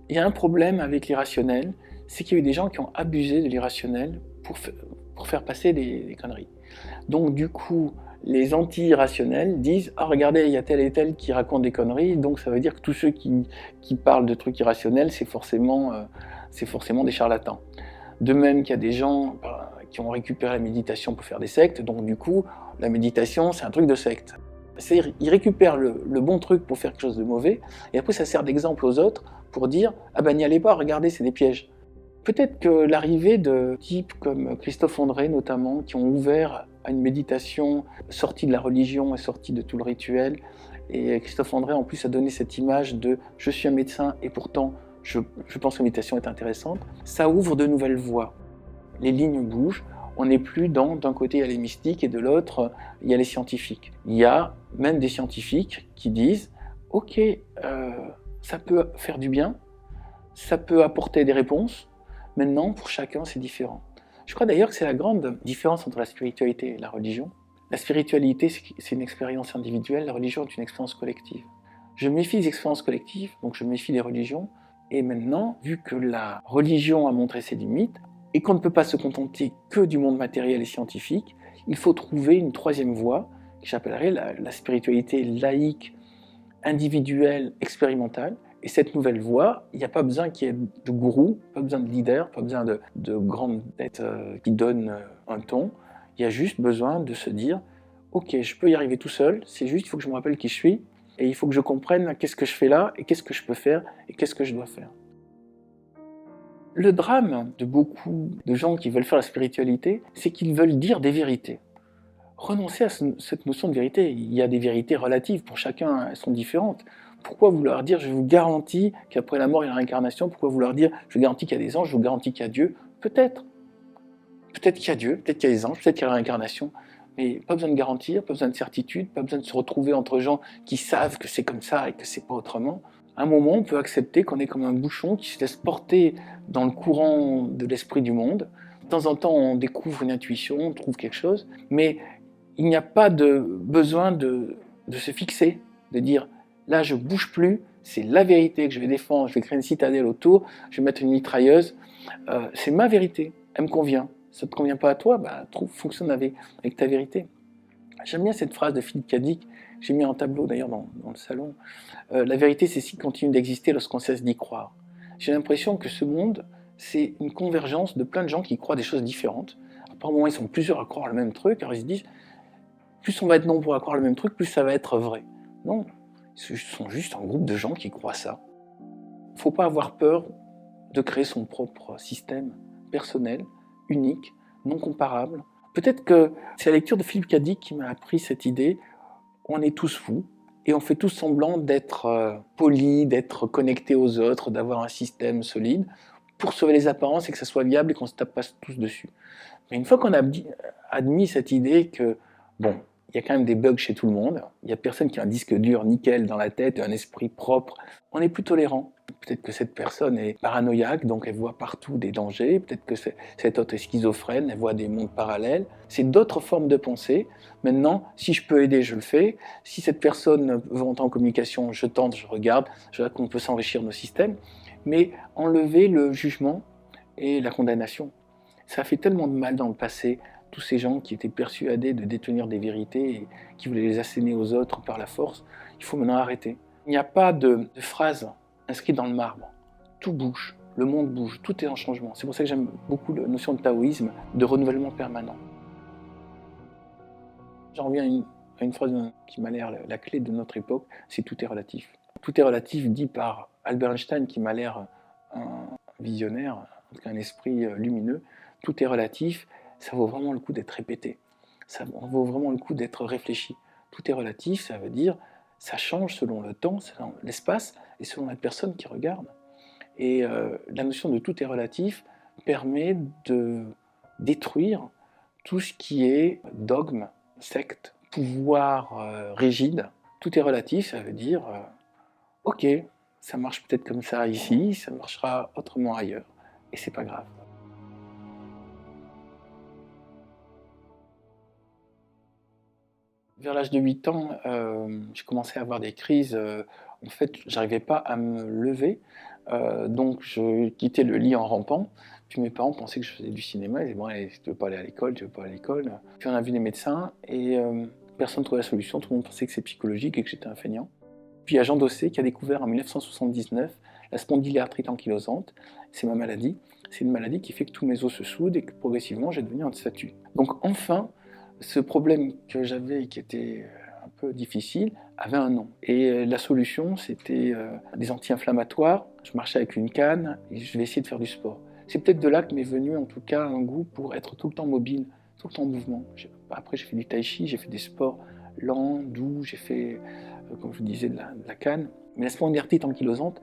Il y a un problème avec l'irrationnel, c'est qu'il y a eu des gens qui ont abusé de l'irrationnel pour faire passer des conneries. Donc du coup, les anti-irrationnels disent « Ah, regardez, il y a tel et tel qui raconte des conneries, donc ça veut dire que tous ceux qui parlent de trucs irrationnels, c'est forcément des charlatans. » De même qu'il y a des gens qui ont récupéré la méditation pour faire des sectes, donc du coup, la méditation, c'est un truc de secte. C'est-à-dire, ils récupèrent le bon truc pour faire quelque chose de mauvais, et après ça sert d'exemple aux autres pour dire « Ah ben n'y allez pas, regardez, c'est des pièges ». Peut-être que l'arrivée de types comme Christophe André notamment, qui ont ouvert à une méditation sortie de la religion et sortie de tout le rituel, et Christophe André en plus a donné cette image de « je suis un médecin et pourtant je pense que la méditation est intéressante », ça ouvre de nouvelles voies. Les lignes bougent, on n'est plus d'un côté il y a les mystiques et de l'autre il y a les scientifiques. Il y a même des scientifiques qui disent « Ok, ça peut faire du bien, ça peut apporter des réponses. Maintenant, pour chacun, c'est différent. Je crois d'ailleurs que c'est la grande différence entre la spiritualité et la religion. La spiritualité, c'est une expérience individuelle, la religion est une expérience collective. Je me méfie des expériences collectives, donc je me méfie des religions. Et maintenant, vu que la religion a montré ses limites, et qu'on ne peut pas se contenter que du monde matériel et scientifique, il faut trouver une troisième voie, que j'appellerais la spiritualité laïque, individuelle, expérimentale. Et cette nouvelle voie, il n'y a pas besoin qu'il y ait de gourou, pas besoin de leader, pas besoin de grandes têtes qui donnent un ton. Il y a juste besoin de se dire « Ok, je peux y arriver tout seul, c'est juste, il faut que je me rappelle qui je suis, et il faut que je comprenne qu'est-ce que je fais là, et qu'est-ce que je peux faire, et qu'est-ce que je dois faire. » Le drame de beaucoup de gens qui veulent faire la spiritualité, c'est qu'ils veulent dire des vérités. Renoncer à cette notion de vérité. Il y a des vérités relatives, pour chacun, elles sont différentes. Pourquoi vouloir dire, je vous garantis qu'après la mort, il y a la réincarnation? Pourquoi vouloir dire, je vous garantis qu'il y a des anges, je vous garantis qu'il y a Dieu? Peut-être. Peut-être qu'il y a Dieu, peut-être qu'il y a des anges, peut-être qu'il y a la réincarnation. Mais pas besoin de garantir, pas besoin de certitude, pas besoin de se retrouver entre gens qui savent que c'est comme ça et que c'est pas autrement. À un moment, on peut accepter qu'on est comme un bouchon qui se laisse porter dans le courant de l'esprit du monde. De temps en temps, on découvre une intuition, on trouve quelque chose, mais il n'y a pas de besoin de se fixer, de dire là je bouge plus, c'est la vérité que je vais défendre, je vais créer une citadelle autour, je vais mettre une mitrailleuse, c'est ma vérité, elle me convient. Ça ne te convient pas à toi, bah, fonctionne avec ta vérité. J'aime bien cette phrase de Philippe Cadic, j'ai mis en tableau d'ailleurs dans le salon. La vérité, c'est ce qui continue d'exister lorsqu'on cesse d'y croire. J'ai l'impression que ce monde, c'est une convergence de plein de gens qui croient des choses différentes. Par moments, ils sont plusieurs à croire le même truc, alors ils se disent plus on va être nombreux à croire le même truc, plus ça va être vrai. Non, ce sont juste un groupe de gens qui croient ça. Il ne faut pas avoir peur de créer son propre système personnel, unique, non comparable. Peut-être que c'est la lecture de Philippe Cadic qui m'a appris cette idée. On est tous fous et on fait tous semblant d'être polis, d'être connectés aux autres, d'avoir un système solide pour sauver les apparences et que ça soit viable et qu'on ne se tape pas tous dessus. Mais une fois qu'on a admis cette idée que, bon, il y a quand même des bugs chez tout le monde, il n'y a personne qui a un disque dur nickel dans la tête et un esprit propre, on est plus tolérant. Peut-être que cette personne est paranoïaque, donc elle voit partout des dangers, peut-être que cette autre est schizophrène, elle voit des mondes parallèles. C'est d'autres formes de pensée. Maintenant, si je peux aider, je le fais. Si cette personne veut entrer en communication, je tente, je regarde qu'on peut s'enrichir nos systèmes. Mais enlever le jugement et la condamnation. Ça a fait tellement de mal dans le passé, tous ces gens qui étaient persuadés de détenir des vérités et qui voulaient les asséner aux autres par la force. Il faut maintenant arrêter. Il n'y a pas de phrase inscrite dans le marbre. Tout bouge, le monde bouge, tout est en changement. C'est pour ça que j'aime beaucoup la notion de taoïsme, de renouvellement permanent. J'en reviens à une phrase qui m'a l'air la clé de notre époque, c'est tout est relatif. Tout est relatif dit par Albert Einstein qui m'a l'air un visionnaire, en tout cas un esprit lumineux. Tout est relatif, ça vaut vraiment le coup d'être répété. Ça vaut vraiment le coup d'être réfléchi. Tout est relatif, ça veut dire ça change selon le temps, selon l'espace et selon la personne qui regarde. Et la notion de tout est relatif permet de détruire tout ce qui est dogme, secte, pouvoir rigide. Tout est relatif, ça veut dire ok, ça marche peut-être comme ça ici, ça marchera autrement ailleurs, et c'est pas grave. Vers l'âge de 8 ans, j'ai commencé à avoir des crises. En fait, j'arrivais pas à me lever, donc je quittais le lit en rampant. Puis mes parents pensaient que je faisais du cinéma. Ils disaient, bon, allez, tu veux pas aller à l'école, tu veux pas aller à l'école. Puis on a vu des médecins et personne ne trouvait la solution. Tout le monde pensait que c'est psychologique et que j'étais un feignant. Puis il y a Jean Dossé qui a découvert en 1979 la spondylarthrite ankylosante. C'est ma maladie. C'est une maladie qui fait que tous mes os se soudent et que progressivement, j'ai devenu un statue. Donc enfin, ce problème que j'avais, qui était un peu difficile, avait un nom. Et la solution, c'était des anti-inflammatoires. Je marchais avec une canne et je vais essayer de faire du sport. C'est peut-être de là que m'est venu en tout cas un goût pour être tout le temps mobile, tout le temps en mouvement. Après, j'ai fait du tai chi, j'ai fait des sports lents, doux, j'ai fait, comme je vous disais, de la canne. Mais la spondylarthrite ankylosante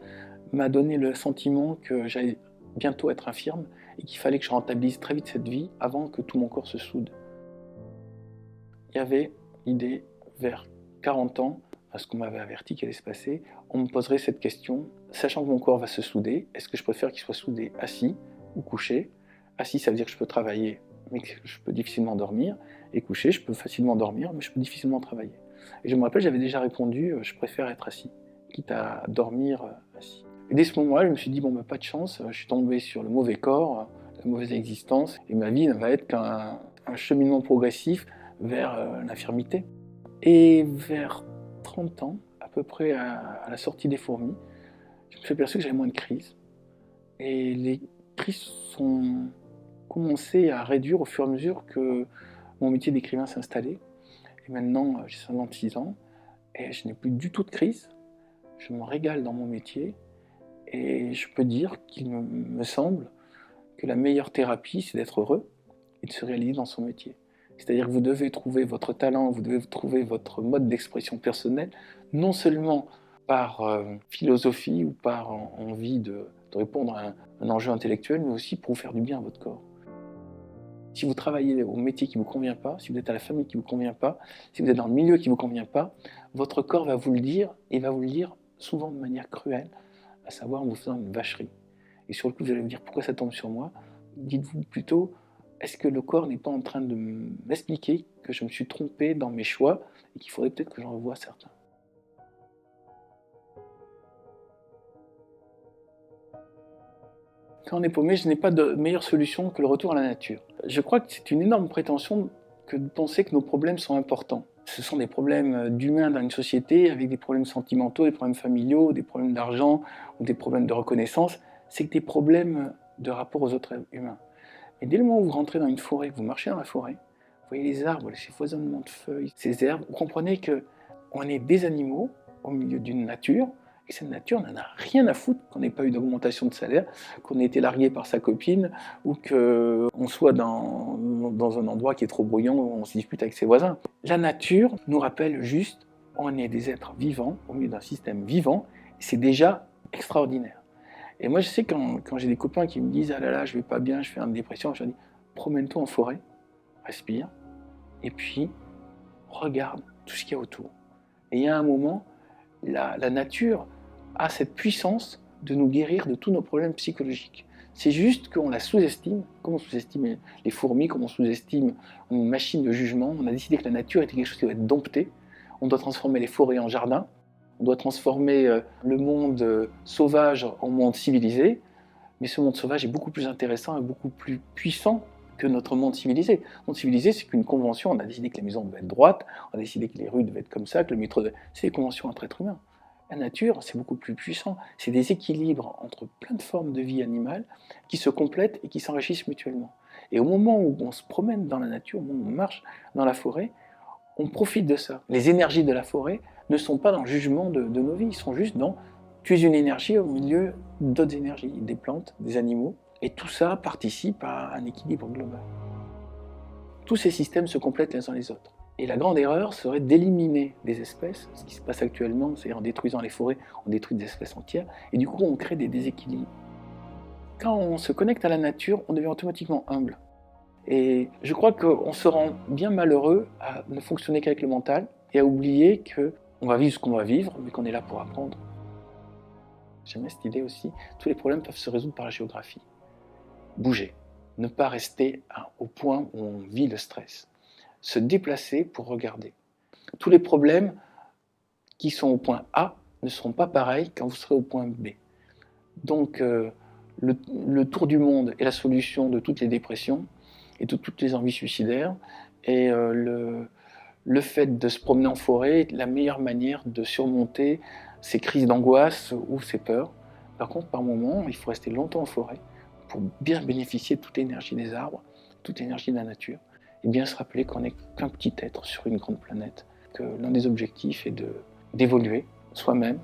m'a donné le sentiment que j'allais bientôt être infirme et qu'il fallait que je rentabilise très vite cette vie avant que tout mon corps se soude. Il y avait l'idée, vers 40 ans, à ce qu'on m'avait averti qu'elle allait se passer, on me poserait cette question, sachant que mon corps va se souder, est-ce que je préfère qu'il soit soudé assis ou couché? Assis, ça veut dire que je peux travailler, mais que je peux difficilement dormir. Et couché, je peux facilement dormir, mais je peux difficilement travailler. Et je me rappelle, j'avais déjà répondu, je préfère être assis, quitte à dormir assis. Et dès ce moment-là, je me suis dit, bon, bah, pas de chance, je suis tombé sur le mauvais corps, la mauvaise existence, et ma vie ne va être qu'un cheminement progressif vers l'infirmité. Et vers 30 ans, à peu près à la sortie des fourmis, je me suis aperçu que j'avais moins de crises. Et les crises sont commencé à réduire au fur et à mesure que mon métier d'écrivain s'installait. Et maintenant, j'ai 56 ans et je n'ai plus du tout de crise. Je me régale dans mon métier et je peux dire qu'il me semble que la meilleure thérapie, c'est d'être heureux et de se réaliser dans son métier. C'est-à-dire que vous devez trouver votre talent, vous devez trouver votre mode d'expression personnelle, non seulement par philosophie ou par envie de répondre à un enjeu intellectuel, mais aussi pour vous faire du bien à votre corps. Si vous travaillez au métier qui ne vous convient pas, si vous êtes à la famille qui ne vous convient pas, si vous êtes dans le milieu qui ne vous convient pas, votre corps va vous le dire, et va vous le dire souvent de manière cruelle, à savoir en vous faisant une vacherie. Et sur le coup, vous allez me dire pourquoi ça tombe sur moi. Dites-vous plutôt, est-ce que le corps n'est pas en train de m'expliquer que je me suis trompé dans mes choix et qu'il faudrait peut-être que j'en revoie certains. Quand on est paumé, je n'ai pas de meilleure solution que le retour à la nature. Je crois que c'est une énorme prétention que de penser que nos problèmes sont importants. Ce sont des problèmes d'humains dans une société, avec des problèmes sentimentaux, des problèmes familiaux, des problèmes d'argent ou des problèmes de reconnaissance. C'est que des problèmes de rapport aux autres humains. Et dès le moment où vous rentrez dans une forêt, que vous marchez dans la forêt, vous voyez les arbres, ces foisonnements de feuilles, ces herbes, vous comprenez qu'on est des animaux au milieu d'une nature, et cette nature n'en a rien à foutre qu'on n'ait pas eu d'augmentation de salaire, qu'on ait été largué par sa copine, ou qu'on soit dans un endroit qui est trop bruyant, où on se dispute avec ses voisins. La nature nous rappelle juste, on est des êtres vivants, au milieu d'un système vivant, et c'est déjà extraordinaire. Et moi je sais quand j'ai des copains qui me disent « Ah là là, je vais pas bien, je fais une dépression », je leur dis « Promène-toi en forêt, respire, et puis regarde tout ce qu'il y a autour. » Et il y a un moment, la nature a cette puissance de nous guérir de tous nos problèmes psychologiques. C'est juste qu'on la sous-estime, comme on sous-estime les fourmis, comme on sous-estime une machine de jugement. On a décidé que la nature était quelque chose qui doit être dompté. On doit transformer les forêts en jardins. On doit transformer le monde sauvage en monde civilisé. Mais ce monde sauvage est beaucoup plus intéressant et beaucoup plus puissant que notre monde civilisé. Le monde civilisé, c'est qu'une convention. On a décidé que les maisons devaient être droites, on a décidé que les rues devaient être comme ça, que le métro... C'est des conventions entre êtres humains. La nature, c'est beaucoup plus puissant. C'est des équilibres entre plein de formes de vie animale qui se complètent et qui s'enrichissent mutuellement. Et au moment où on se promène dans la nature, au moment où on marche dans la forêt, on profite de ça. Les énergies de la forêt ne sont pas dans le jugement de nos vies, ils sont juste dans « tu es une énergie au milieu d'autres énergies, des plantes, des animaux ». Et tout ça participe à un équilibre global. Tous ces systèmes se complètent les uns les autres. Et la grande erreur serait d'éliminer des espèces. Ce qui se passe actuellement, c'est en détruisant les forêts, on détruit des espèces entières, et du coup on crée des déséquilibres. Quand on se connecte à la nature, on devient automatiquement humble. Et je crois qu'on se rend bien malheureux à ne fonctionner qu'avec le mental, et à oublier qu'on va vivre ce qu'on va vivre, mais qu'on est là pour apprendre. J'aimais cette idée aussi, tous les problèmes peuvent se résoudre par la géographie. Bouger, ne pas rester au point où on vit le stress. Se déplacer pour regarder. Tous les problèmes qui sont au point A ne seront pas pareils quand vous serez au point B. Donc le tour du monde est la solution de toutes les dépressions et de toutes les envies suicidaires. Et le fait de se promener en forêt est la meilleure manière de surmonter ces crises d'angoisse ou ces peurs. Par contre, par moment, il faut rester longtemps en forêt pour bien bénéficier de toute l'énergie des arbres, toute l'énergie de la nature, et bien se rappeler qu'on n'est qu'un petit être sur une grande planète, que l'un des objectifs est d'évoluer soi-même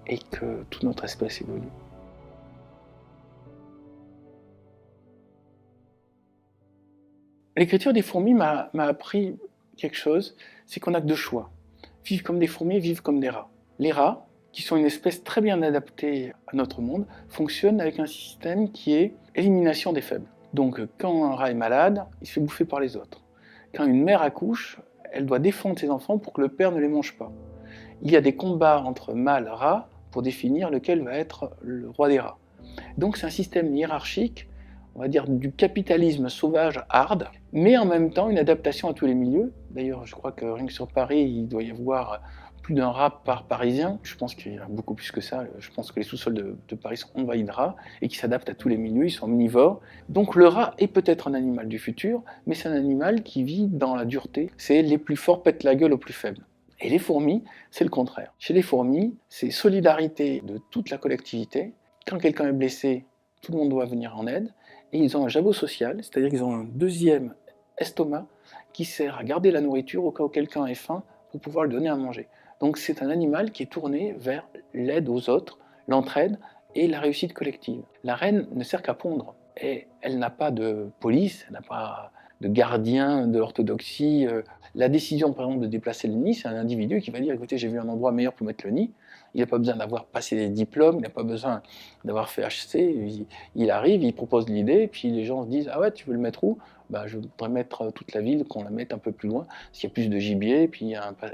et que toute notre espèce évolue. L'écriture des fourmis m'a appris quelque chose, c'est qu'on n'a que deux choix. Vivre comme des fourmis, vivre comme des rats. Les rats, qui sont une espèce très bien adaptée à notre monde, fonctionnent avec un système qui est élimination des faibles. Donc quand un rat est malade, il se fait bouffer par les autres. Quand une mère accouche, elle doit défendre ses enfants pour que le père ne les mange pas. Il y a des combats entre mâles rats pour définir lequel va être le roi des rats. Donc c'est un système hiérarchique, on va dire du capitalisme sauvage hard, mais en même temps une adaptation à tous les milieux. D'ailleurs, je crois que rien que sur Paris, il doit y avoir plus d'un rat par Parisien. Je pense qu'il y en a beaucoup plus que ça. Je pense que les sous-sols de Paris sont envahis de rats et qui s'adaptent à tous les milieux, ils sont omnivores. Donc le rat est peut-être un animal du futur, mais c'est un animal qui vit dans la dureté. C'est les plus forts pètent la gueule aux plus faibles. Et les fourmis, c'est le contraire. Chez les fourmis, c'est solidarité de toute la collectivité. Quand quelqu'un est blessé, tout le monde doit venir en aide. Et ils ont un jabot social, c'est-à-dire qu'ils ont un deuxième estomac qui sert à garder la nourriture au cas où quelqu'un est faim pour pouvoir lui donner à manger. Donc c'est un animal qui est tourné vers l'aide aux autres, l'entraide et la réussite collective. La reine ne sert qu'à pondre. Et elle n'a pas de police, elle n'a pas de gardien de l'orthodoxie. La décision, par exemple, de déplacer le nid, c'est un individu qui va dire, écoutez, j'ai vu un endroit meilleur pour mettre le nid. Il n'a pas besoin d'avoir passé des diplômes, il n'a pas besoin d'avoir fait HC. Il arrive, il propose l'idée, et puis les gens se disent, ah ouais, tu veux le mettre où? Bah, je voudrais mettre toute la ville, qu'on la mette un peu plus loin, parce qu'il y a plus de gibier, et puis il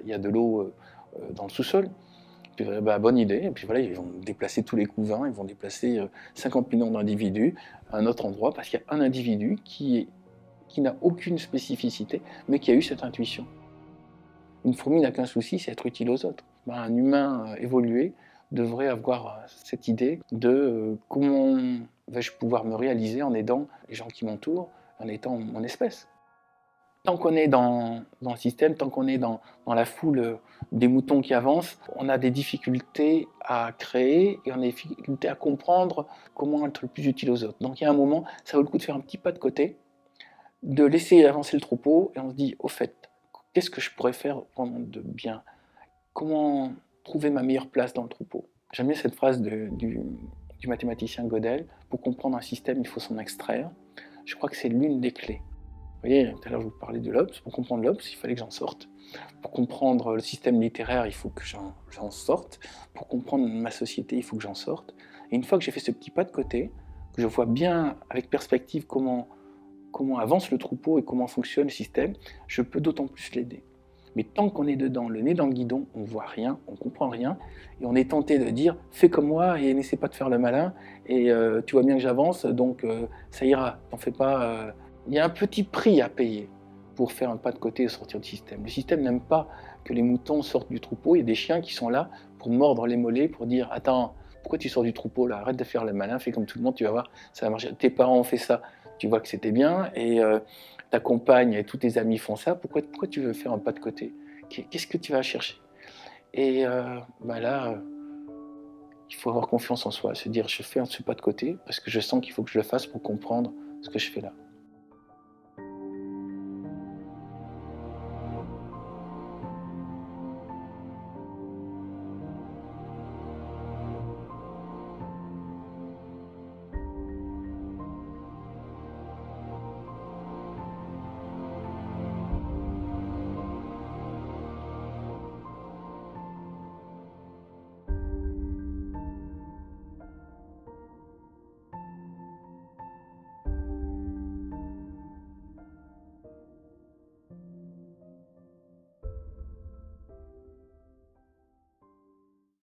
y a de l'eau dans le sous-sol. Puis, bah, bonne idée, et puis voilà, ils vont déplacer tous les couvains, ils vont déplacer 50 millions d'individus à un autre endroit, parce qu'il y a un individu qui n'a aucune spécificité, mais qui a eu cette intuition. Une fourmi n'a qu'un souci, c'est être utile aux autres. Ben, un humain évolué devrait avoir cette idée de comment vais-je pouvoir me réaliser en aidant les gens qui m'entourent, en étant mon espèce. Tant qu'on est dans le système, tant qu'on est dans la foule des moutons qui avancent, on a des difficultés à créer et on a des difficultés à comprendre comment être le plus utile aux autres. Donc il y a un moment, ça vaut le coup de faire un petit pas de côté, de laisser avancer le troupeau et on se dit, au fait, qu'est-ce que je pourrais faire vraiment de bien? Comment trouver ma meilleure place dans le troupeau? J'aime bien cette phrase du mathématicien Gödel, pour comprendre un système, il faut s'en extraire. Je crois que c'est l'une des clés. Vous voyez, tout à l'heure je vous parlais de l'Obs, pour comprendre l'Obs, il fallait que j'en sorte. Pour comprendre le système littéraire, il faut que j'en sorte. Pour comprendre ma société, il faut que j'en sorte. Et une fois que j'ai fait ce petit pas de côté, que je vois bien avec perspective comment avance le troupeau et comment fonctionne le système, je peux d'autant plus l'aider. Mais tant qu'on est dedans, le nez dans le guidon, on ne voit rien, on ne comprend rien, et on est tenté de dire « fais comme moi et n'essaie pas de faire le malin, et tu vois bien que j'avance, donc ça ira, t'en fais pas. » Il y a un petit prix à payer pour faire un pas de côté et sortir du système. Le système n'aime pas que les moutons sortent du troupeau, il y a des chiens qui sont là pour mordre les mollets, pour dire « attends, pourquoi tu sors du troupeau là? Arrête de faire le malin, fais comme tout le monde, tu vas voir, ça va marcher. Tes parents ont fait ça, tu vois que c'était bien, et ta compagne et tous tes amis font ça, pourquoi tu veux faire un pas de côté? Qu'est-ce que tu vas chercher? » Et là, il faut avoir confiance en soi, se dire je fais ce pas de côté parce que je sens qu'il faut que je le fasse pour comprendre ce que je fais là.